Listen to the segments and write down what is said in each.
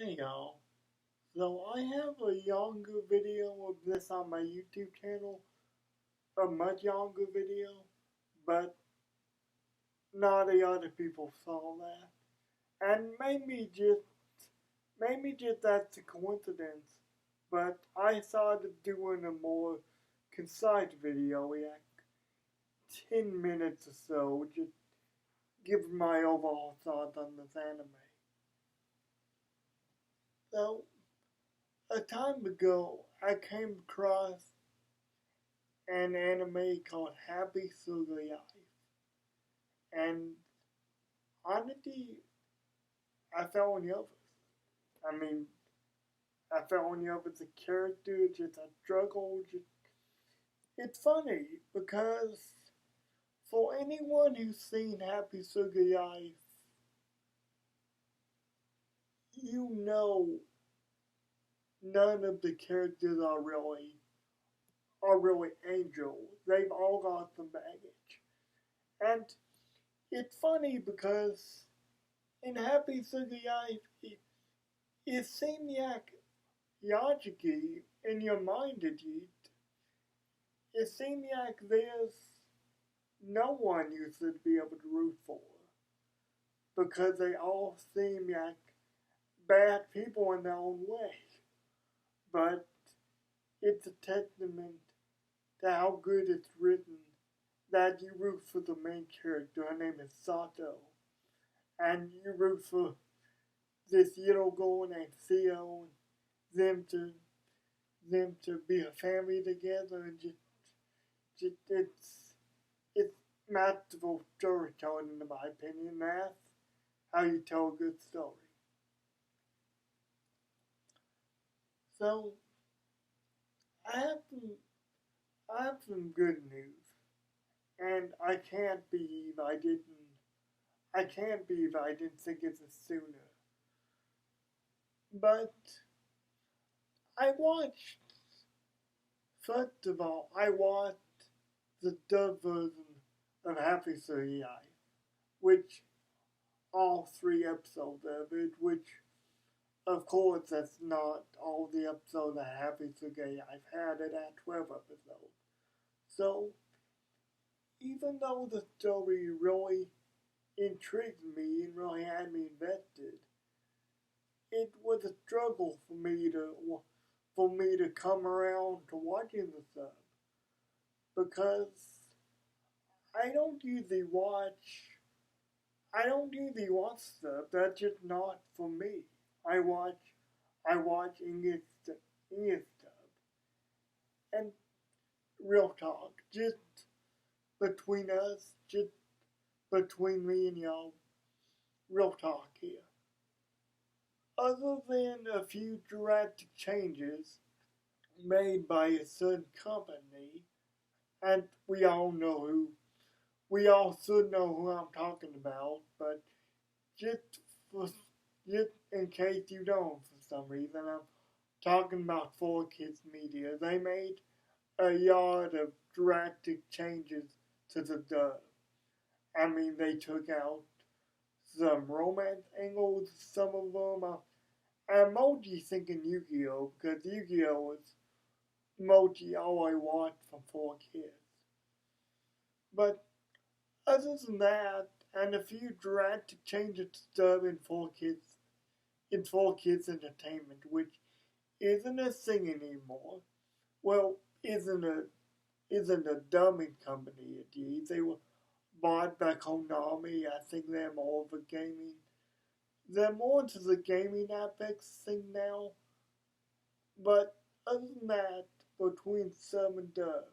Hey y'all. So I have a younger video of this on my YouTube channel, a much younger video, but not the other people saw that. And maybe just that's a coincidence, but I started doing a more concise video, like 10 minutes or so, just giving my overall thoughts on this anime. So, a time ago, I came across an anime called Happy Sugoi, and honestly, I fell in love with it. I fell in love with the character, just a struggle. It's funny because for anyone who's seen Happy Sugoi, you know none of the characters are really angels. They've all got some baggage, and it's funny because in Happy Sugoi, it seemed like logically, in your mind at least, it seemed like there's no one you should be able to root for because they all seem like bad people in their own way. But it's a testament to how good it's written that you root for the main character. Her name is Sato, and you root for this little girl named Theo, and them to be a family together, and just it's masterful storytelling in my opinion. That's how you tell a good story. So I have some I have some good news, and I can't believe I didn't think of this sooner. But I watched first of all I watched the dub version of Happy City Life, which all 3 episodes of it, which of course that's not all the episodes of Happy Suge I've had it at 12 episodes. So even though the story really intrigued me and really had me invested, it was a struggle for me to come around to watching the sub because I don't usually watch I don't usually watch stuff that's just not for me. I watch I watch English stuff. And real talk, just between us, just between me and y'all, real talk here. Other than a few drastic changes made by a certain company, and we all should know who I'm talking about, but just for, just in case you don't for some reason, I'm talking about 4Kids Media. They made a lot of drastic changes to the dub. They took out some romance angles, some of them. And Moji thinking Yu-Gi-Oh! Because Yu-Gi-Oh! is Moji all I want from 4Kids. But other than that, and a few drastic changes to dub in 4Kids Entertainment, which isn't a thing anymore. Well, isn't a dubbing company at least. They were bought by Konami. I think they're more of a gaming. They're more into the gaming apex thing now. But other than that, between sub and dub,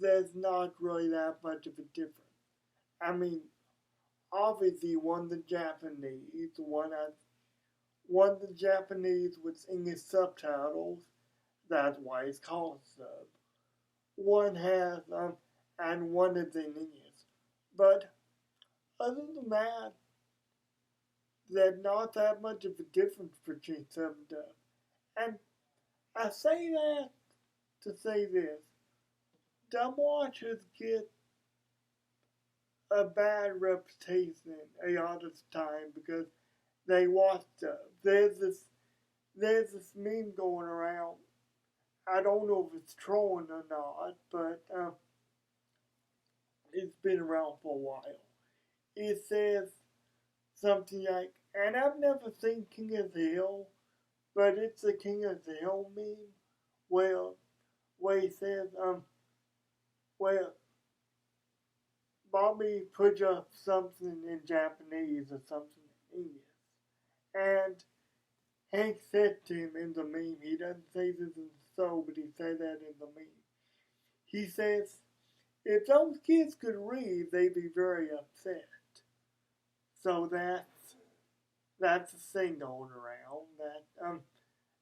there's not really that much of a difference. I mean, obviously one the Japanese with English subtitles. That's why it's called sub. One has and one is in English. But other than that, there's not that much of a difference between sub and dub. And I say that to say this: dub watchers get a bad reputation a lot of the time because they watch stuff. There's this meme going around. I don't know if it's trolling or not, but it's been around for a while. It says something like, and I've never seen King of the Hill, but it's a King of the Hill meme where where he says, where Bobby puts up something in Japanese or something in English. And Hank said to him in the meme, he doesn't say this in the show, but he said that in the meme. He says, if those kids could read, they'd be very upset. So that's a thing going around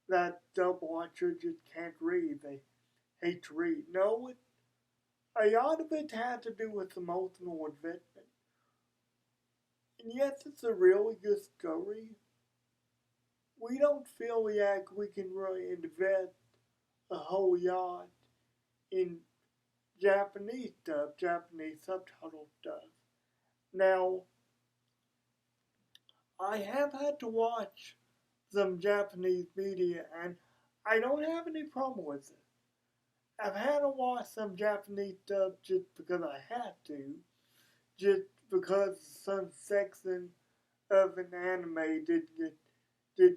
that dub watcher just can't read. They hate to read. No, a lot of it had to do with emotional investment. And yes, it's a really good story. We don't feel like we can really invest a whole lot in Japanese dub, Japanese subtitle dub. Now, I have had to watch some Japanese media and I don't have any problem with it. I've had to watch some Japanese dub just because I had to, just because some section of an anime didn't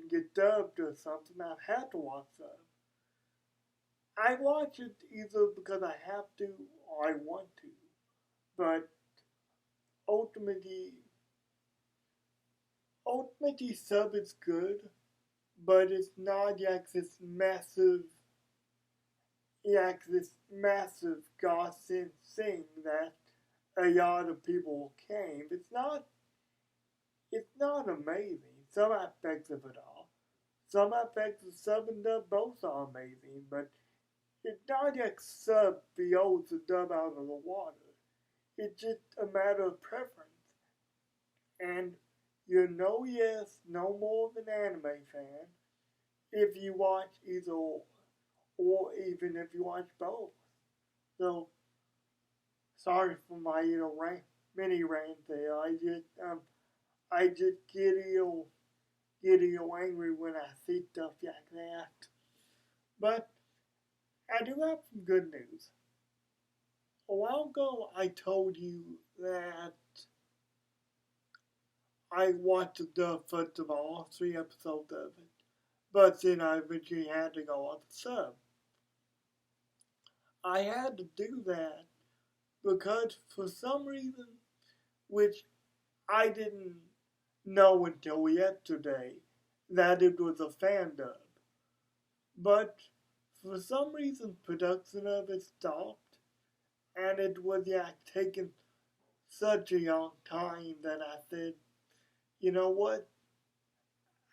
get dubbed or something. I've had to watch that. I watch it either because I have to or I want to, but ultimately, ultimately sub is good, but it's not like this massive godsend thing that a lot of people came. It's not amazing. Some aspects of it are. Some aspects of sub and dub both are amazing, but it's not like sub blows the dub out of the water. It's just a matter of preference. And you're no yes, no more of an anime fan if you watch either or even if you watch both. So, sorry for my mini rant there. I just get real angry when I see stuff like that. But I do have some good news. A while ago, I told you that I watched the dub first of all, 3 episodes of it, but then I eventually had to go on the sub. I had to do that because for some reason, which I didn't know until yesterday, that it was a fan dub. But for some reason, production of it stopped, and it was taking such a long time that I said, you know what?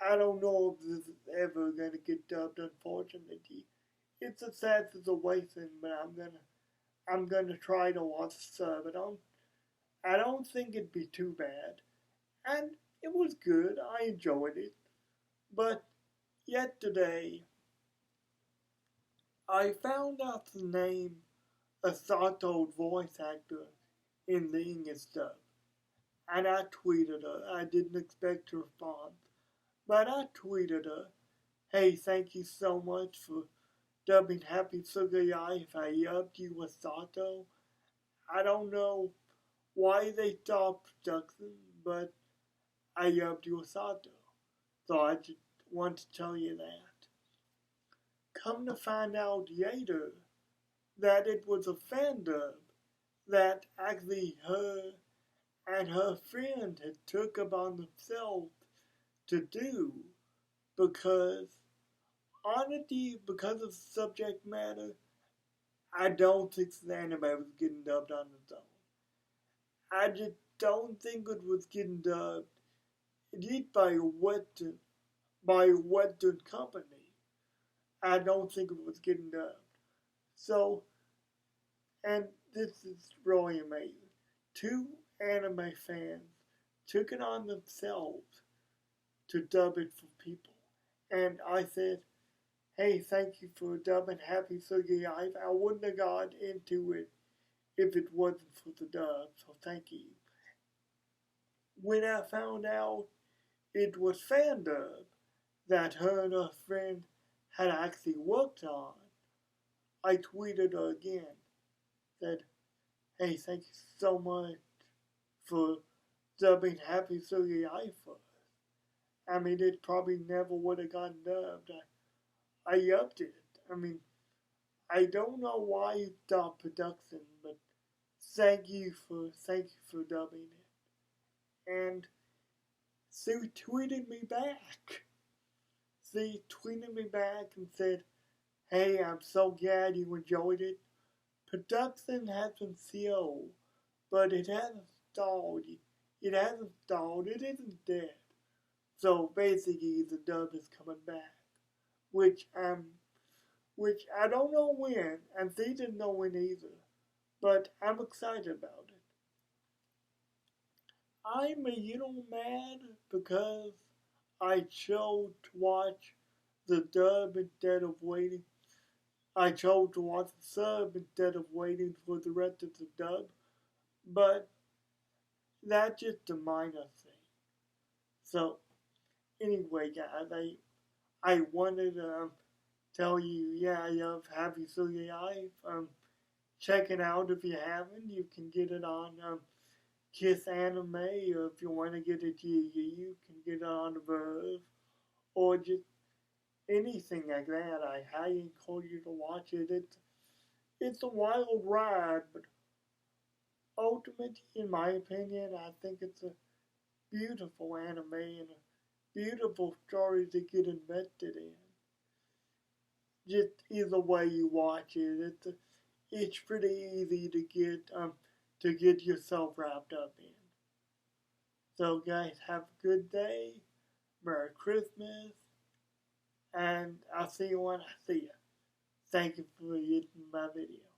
I don't know if this is ever gonna get dubbed. Unfortunately, it's a sad situation, but I'm gonna try to watch the sub. I don't think it'd be too bad, and it was good. I enjoyed it, but yesterday I found out the name of Sato's voice actor in the English dub, and I tweeted her. I didn't expect to respond, but I tweeted her, "Hey, thank you so much for dubbing Happy Sugaya if I yubbed you with Sato. I don't know why they stopped production, but I yubbed you with Sato. So I just want to tell you that." Come to find out later that it was a fan dub that actually her and her friend had took upon themselves to do because honestly, because of subject matter, I don't think the anime was getting dubbed on its own. I just don't think it was getting dubbed, at least by a Western company. I don't think it was getting dubbed. So, and this is really amazing. 2 anime fans took it on themselves to dub it for people. And I said, hey, thank you for dubbing Happy Sugi Life. I wouldn't have got into it if it wasn't for the dub, so thank you. When I found out it was fandom that her and her friend had actually worked on. I tweeted her again, said, hey, thank you so much for dubbing Happy Silly Eye for us. I mean, it probably never would have gotten dubbed. I upped it. I mean, I don't know why you stopped production, but thank you for dubbing it. And Sue tweeted me back. She tweeted me back and said, hey, I'm so glad you enjoyed it. Production has been slow, but it hasn't stalled. It hasn't stalled. It isn't dead. So basically, the dub is coming back, which which I don't know when, and they didn't know when either. But I'm excited about it. I'm a little mad because I chose to watch the dub instead of waiting. I chose to watch the sub instead of waiting for the rest of the dub. But that's just a minor thing. So anyway, guys, I wanted to tell you, yeah, I love Happy Silly Life. Check it out if you haven't. You can get it on Kiss Anime, or if you want to get it you can get it on the Verve, or just anything like that. I highly encourage you to watch it. It's a wild ride, but ultimately, in my opinion, I think it's a beautiful anime and a beautiful story to get invested in. Just either way you watch it, it's pretty easy to get yourself wrapped up in. So guys, have a good day, Merry Christmas, and I'll see you when I see you. Thank you for watching my video.